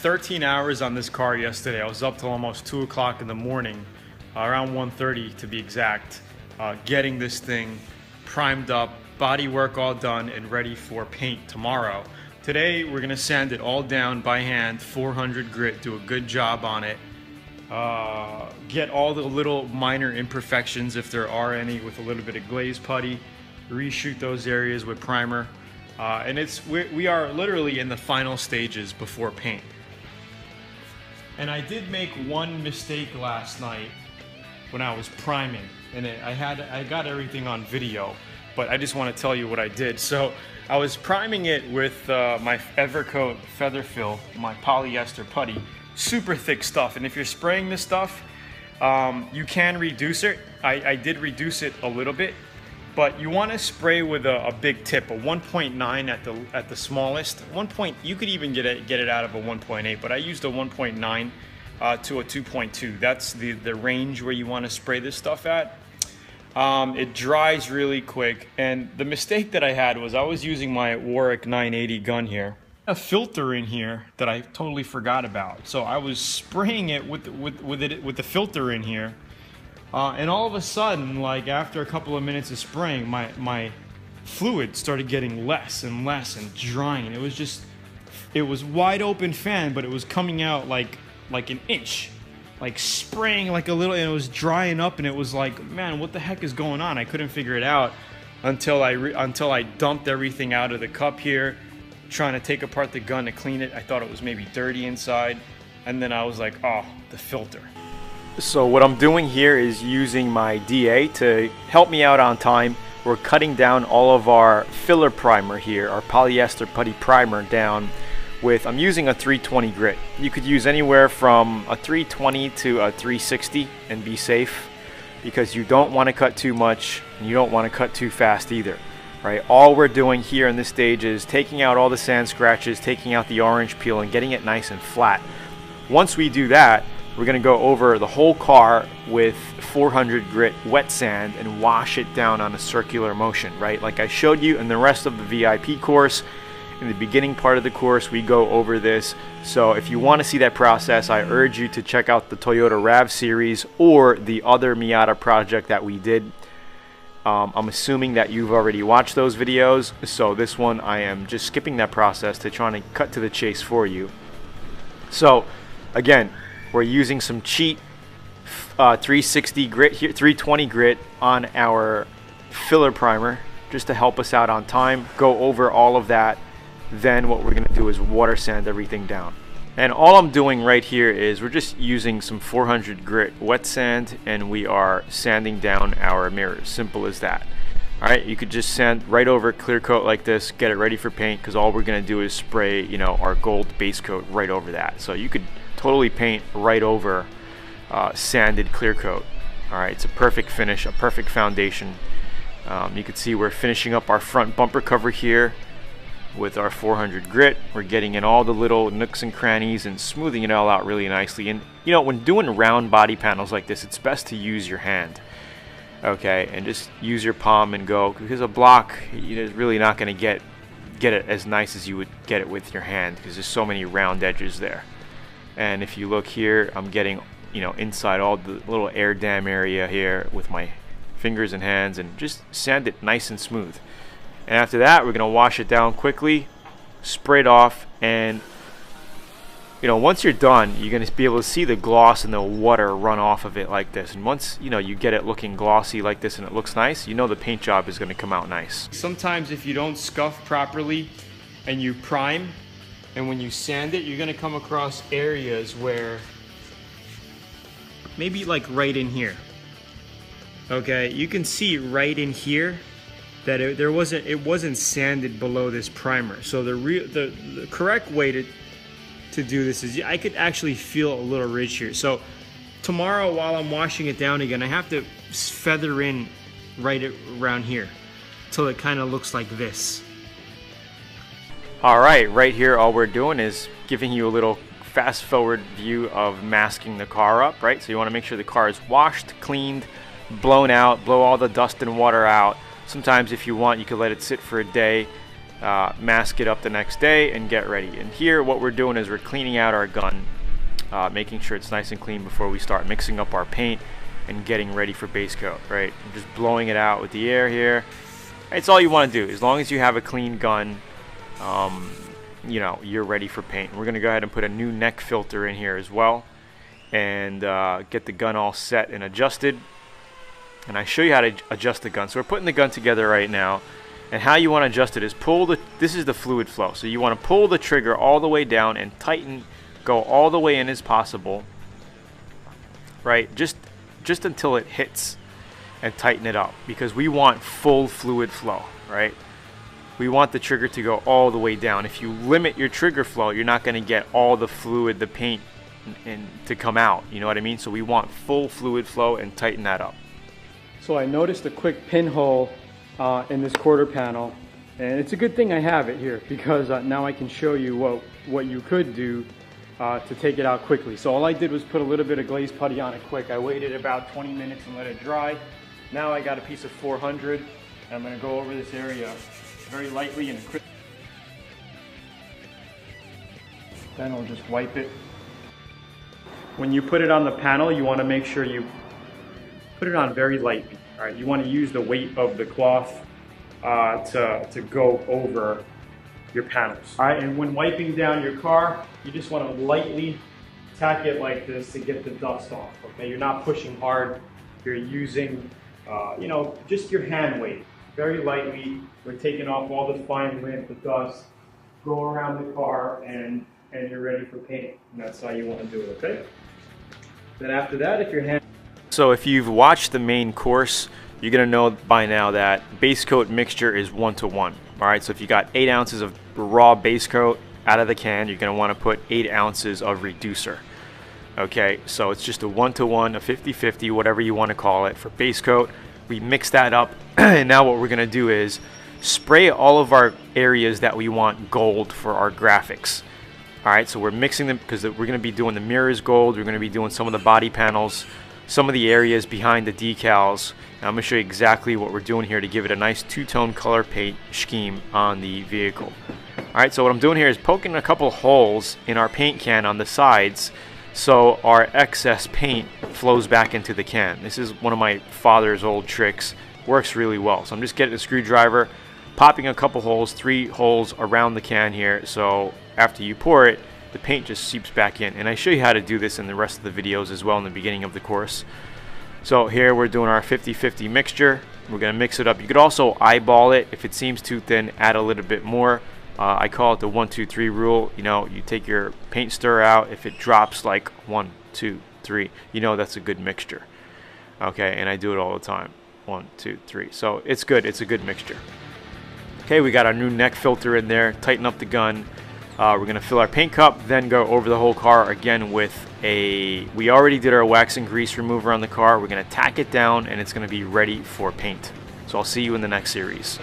13 hours on this car yesterday. I was up till almost 2 o'clock in the morning, around 1:30 to be exact, getting this thing primed up, body work all done, and ready for paint tomorrow. Today we're gonna sand it all down by hand, 400 grit, do a good job on it, get all the little minor imperfections if there are any with a little bit of glaze putty, reshoot those areas with primer, and we are literally in the final stages before paint. And I did make one mistake last night when I was priming, and I got everything on video, but I just want to tell you what I did. So I was priming it with my Evercoat Featherfill, my polyester putty, super thick stuff. And if you're spraying this stuff, you can reduce it. I did reduce it a little bit, but you want to spray with a big tip, a 1.9 at the smallest. You could even get it out of a 1.8, but I used a 1.9 to a 2.2. That's the range where you want to spray this stuff at. It dries really quick, and the mistake that I had was I was using my Warwick 980 gun here. A filter in here that I totally forgot about. So I was spraying it with the filter in here. And all of a sudden, like after a couple of minutes of spraying, my fluid started getting less and less and drying. It was wide open fan, but it was coming out like an inch, like spraying like a little, and it was drying up, and it was like, man, what the heck is going on? I couldn't figure it out until I dumped everything out of the cup here, trying to take apart the gun to clean it. I thought it was maybe dirty inside, and then I was like, oh, the filter. So what I'm doing here is using my DA to help me out on time. We're cutting down all of our filler primer here, our polyester putty primer down with, I'm using a 320 grit. You could use anywhere from a 320 to a 360 and be safe, because you don't want to cut too much and you don't want to cut too fast either, right? All we're doing here in this stage is taking out all the sand scratches, taking out the orange peel, and getting it nice and flat. Once we do that, we're going to go over the whole car with 400 grit wet sand and wash it down on a circular motion, right? Like I showed you in the rest of the VIP course. In the beginning part of the course, we go over this. So if you want to see that process, I urge you to check out the Toyota RAV series or the other Miata project that we did. I'm assuming that you've already watched those videos, so this one I am just skipping that process to try to cut to the chase for you. So again, we're using some cheap 360 grit here, 320 grit on our filler primer just to help us out on time. Go over all of that. Then what we're going to do is water sand everything down. And all I'm doing right here is we're just using some 400 grit wet sand, and we are sanding down our mirrors. Simple as that. Alright, you could just sand right over clear coat like this, get it ready for paint, because all we're going to do is spray, you know, our gold base coat right over that. So you could totally paint right over sanded clear coat. Alright, it's a perfect finish, a perfect foundation. You can see we're finishing up our front bumper cover here with our 400 grit. We're getting in all the little nooks and crannies and smoothing it all out really nicely. And you know, when doing round body panels like this, it's best to use your hand, okay, and just use your palm and go, because a block, you're really not going to get it as nice as you would get it with your hand, because there's so many round edges there. And if you look here, I'm getting, you know, inside all the little air dam area here with my fingers and hands, and just sand it nice and smooth. And after that, we're going to wash it down quickly, spray it off, and you know, once you're done, you're going to be able to see the gloss and the water run off of it like this. And once, you know, you get it looking glossy like this and it looks nice, you know the paint job is going to come out nice. Sometimes if you don't scuff properly and you prime, and when you sand it, you're going to come across areas where maybe like right in here. Okay, you can see right in here that it wasn't sanded below this primer. So the correct way to do this is, I could actually feel a little ridge here. So tomorrow, while I'm washing it down again, I have to feather in right around here till it kind of looks like this. All right here, all we're doing is giving you a little fast forward view of masking the car up, right? So you want to make sure the car is washed, cleaned, blown out, blow all the dust and water out. Sometimes if you want, you could let it sit for a day mask it up the next day, and get ready. And here what we're doing is we're cleaning out our gun, making sure it's nice and clean before we start mixing up our paint and getting ready for base coat, right? I'm just blowing it out with the air here. It's all you want to do. As long as you have a clean gun, you know, you're ready for paint. We're going to go ahead and put a new neck filter in here as well, and get the gun all set and adjusted. And I show you how to adjust the gun. So we're putting the gun together right now, and how you want to adjust it is this is the fluid flow. So you want to pull the trigger all the way down and tighten, go all the way in as possible, right? Just until it hits, and tighten it up, because we want full fluid flow, right? We want the trigger to go all the way down. If you limit your trigger flow, you're not going to get all the fluid, the paint, and to come out. You know what I mean? So we want full fluid flow, and tighten that up. So I noticed a quick pinhole in this quarter panel, and it's a good thing I have it here, because now I can show you what you could do to take it out quickly. So all I did was put a little bit of glaze putty on it quick. I waited about 20 minutes and let it dry. Now I got a piece of 400, and I'm going to go over this area very lightly and quick. Then I'll just wipe it. When you put it on the panel, you want to make sure you put it on very lightly. All right, you want to use the weight of the cloth to go over your panels. All right, and when wiping down your car, you just want to lightly tack it like this to get the dust off. Okay, you're not pushing hard. You're using, you know, just your hand weight. Very lightly. We're taking off all the fine lint, the dust. Go around the car, and you're ready for paint. And that's how you want to do it. Okay. Then after that, if your hand. So if you've watched the main course, you're gonna know by now that base coat mixture is 1-to-1. All right, so if you got 8 ounces of raw base coat out of the can, you're gonna want to put 8 ounces of reducer. Okay, so it's just a 1-to-1, a 50-50, whatever you want to call it for base coat. We mix that up, and now what we're gonna do is spray all of our areas that we want gold for our graphics. All right, so we're mixing them because we're gonna be doing the mirrors gold. We're gonna be doing some of the body panels, some of the areas behind the decals. And I'm going to show you exactly what we're doing here to give it a nice two-tone color paint scheme on the vehicle. Alright, so what I'm doing here is poking a couple holes in our paint can on the sides so our excess paint flows back into the can. This is one of my father's old tricks. Works really well. So I'm just getting a screwdriver, popping a couple holes, 3 holes around the can here, so after you pour it, the paint just seeps back in. And I show you how to do this in the rest of the videos as well in the beginning of the course. So here we're doing our 50-50 mixture. We're going to mix it up. You could also eyeball it. If it seems too thin, add a little bit more. I call it the 1-2-3 rule. You know, you take your paint stirrer out. If it drops like 1, 2, 3, you know that's a good mixture. Okay, and I do it all the time. 1, 2, 3. So it's good. It's a good mixture. Okay, we got our new neck filter in there. Tighten up the gun. We're going to fill our paint cup, then go over the whole car again with we already did our wax and grease remover on the car. We're going to tack it down, and it's going to be ready for paint. So I'll see you in the next series.